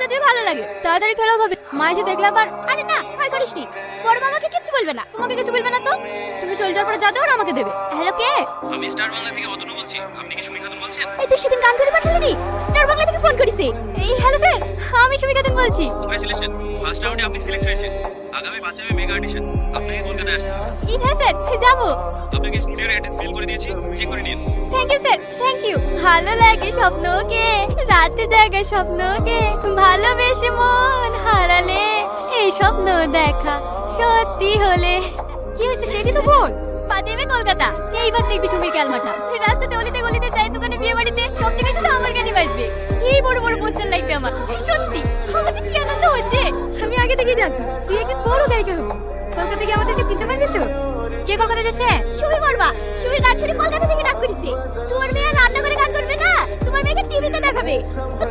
দিয়ে ভালো লাগে। তাড়াতাড়ি খেলো ভাবে, মা এসে দেখলাম আর। আরে না, ভয় করিসনি, বড় মামাকে কিচ্ছু বলবে না। তোমাকে কিছু বলবে না তো? তুমি চলে যাওয়ার পরে যা দেওয়ার আমাকে দেবে। হ্যালো, কে? আমি স্টার বাংলা থেকে অতনু বলছি। আপনি কি সুমি খাতুন বলছেন? এই তুই সেদিন গান করে পাঠালি, স্টার বাংলা থেকে ফোন করিছে। এই হ্যালো স্যার, আমি সুমি খাতুন বলছি। কংগ্রেচুলেশন, ফার্স্ট রাউন্ডে আপনি সিলেক্ট হয়েছেন। আগামী 5 মে মেগা অডিশন, আপনাকে কলকাতায় আসতে হবে। হ্যাঁ স্যার, যাবো। আপনাকে স্টুডিওর অ্যাড্রেস মেল করে দিয়েছি, চেক করে নিন। Thank you sir, thank you. ভালো লাগে স্বপ্নকে, রাতে জাগে স্বপ্নকে, ভালোবেসে মন হারালে এই স্বপ্ন দেখা সত্যি হলে। কি হয়েছে সেটি তো বল। পাদেবে কলকাতা, এইবার দেখবি তুমি ক্যালমাটা। রাস্তাতে অলিতে গলিতে যাই, দোকানে বিয়ে বাড়িতে সব থেকে তো আমার গানই বাজবে। এই বড় বড় পোস্টার লাগবে আমার। সত্যি আমাদের কি আনন্দ হচ্ছে, আমি আগে থেকেই জানতাম তুই একদিন বড় গায়িকা হবি। কলকাতা থেকে আমাদেরকে চিনতে পারবি তো? কে কলকাতা যাচ্ছে? সুমি করবা। সুমির গান শুনে কলকাতা থেকে ডাক করেছে। তোমার মেয়ে রান্না করে গান করবে না, তোমার মেয়েকে টিভিতে দেখাবে।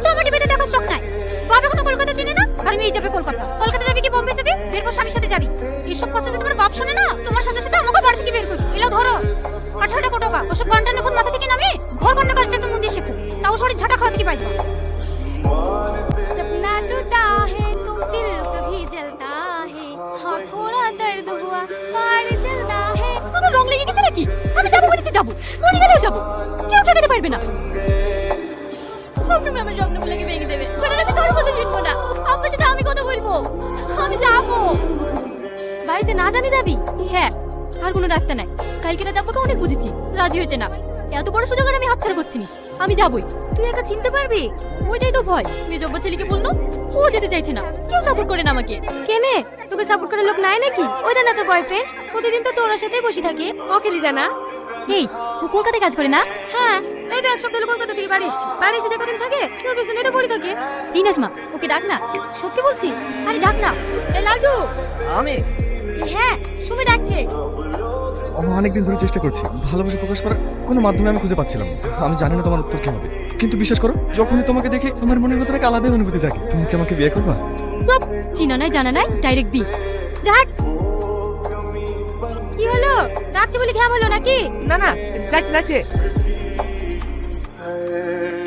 তোমার টিভিতে দেখার শখ নাই। বাবা কোনো কলকাতা চিনে না, আর মেয়ে যাবে কলকাতা। কলকাতা যাবি কি বোম্বে যাবি? বের পর স্বামীর সাথে যাবি। এইসব কথা যে তোমার বাপ শোনে না, তোমার সাথে সাথে আমাকে বাড়ি থেকে বের করো। এলো ধরো 18টা টাকা। ওসব গানটা এখন মাথা থেকে নামে ঘর বন্ধ কাজটা একটু মন দিয়ে শেখো। তাও শরীর ঝাঁটা খাওয়া থেকে পাইছো। सपना टूटा है तुम दिल कभी जलता है हाँ थोड़ा दर्द हुआ पार चलता है। আমার রং লেগে গেছে নাকি? আমি যাবো বলেছি যাবো, মরে গেলেও যাবো, কেউ ঠেকাতে পারবে না। সবসময় আমার স্বপ্নগুলোকে ভেঙে দেবে। ওটা আমি তোর কথা শুনবো না। আপনার সাথে আমি কথা বলবো, আমি যাবো। বাড়িতে না জানি যাবি? হ্যাঁ, আর কোনো রাস্তা নাই। কালকে রাতে আপনাকে অনেক বুঝেছি, রাজি হয়েছে না। এত বড় সুযোগ আর আমি হাতছাড়া করছি না। আমি যাবই। তুই একা চিনতে পারবি? ওইটাই তো ভয়। মেজব্বা ছেলেকে বললো, ও যেতে চাইছে না। কেউ সাপোর্ট করে না আমাকে। কেনে তোকে সাপোর্ট করার লোক নাই নাকি? ওইটা না তোর বয়ফ্রেন্ড, প্রতিদিন তো তোর সাথেই বসে থাকে। ওকে লিজা না? এই ও কলকাতায় কাজ করে না? হ্যাঁ, এই তো এক সপ্তাহ হলো কলকাতা থেকে বাড়ি এসেছি। বাড়ি এসে যে কদিন থাকে তোর পেছনে তো পড়ে থাকে। দিনাজমা, ওকে ডাক না। সত্যি বলছি, আরে ডাক না। এ লাড্ডু। আমি হ্যাঁ, সুমি ডাকছে। অনেকদিন ধরে চেষ্টা করছি ভালোবাসা প্রকাশ করার কোনো মাধ্যমে আমি খুঁজে পাচ্ছিলাম না। আমি জানি না তোমার উত্তর কি হবে, কিন্তু বিশ্বাস করো যখনই তোমাকে দেখি আমার মনের ভিতরে এক আলাদা অনুভূতি জাগে। তুমি কি আমাকে বিয়ে করবা? চুপ, চিনা নাই জানা নাই, ডাইরেক্ট বি। দেখ কি হলো, ডাকছে বলে ঘ্যাম হলো নাকি? না না, যাচ্ছে।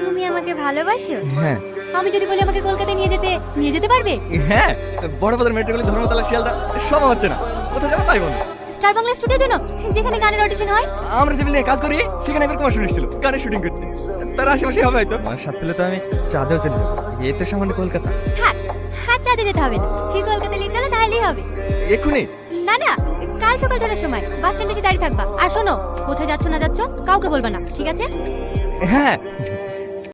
তুমি আমাকে ভালোবাসো? হ্যাঁ আমি যদি বলি আমাকে কলকাতায় নিয়ে যেতে পারবে? হ্যাঁ, বড় বাজার মেট্রোগুলি ধর্মতলা শিয়ালদা সব হচ্ছে না, কোথায় যাবো তাই বলো। স্টার বাংলা স্টুডিওর জন্য, যেখানে গানের অডিশন হয়। আমরা যে মিলে কাজ করি সেখানে একবার তোমার শুনে এসেছিল গানের শুটিং করতে। তার আশেপাশে হবে হয়তো। আমার সাথে পেলে তো আমি চাঁদেও চলে যাবো। এতে সামান্য কলকাতা। হ্যাঁ হ্যাঁ, চাঁদে যেতে হবে না, কি কলকাতা নিয়ে চলো তাহলেই হবে। এক্ষুনি? না না, কাল সকাল 6টার সময় বাস স্ট্যান্ডে এসে দাঁড়িয়ে থাকবা। আর শোনো, কোথায় যাচ্ছ না যাচ্ছ কাউকে বলবা না, ঠিক আছে? হ্যাঁ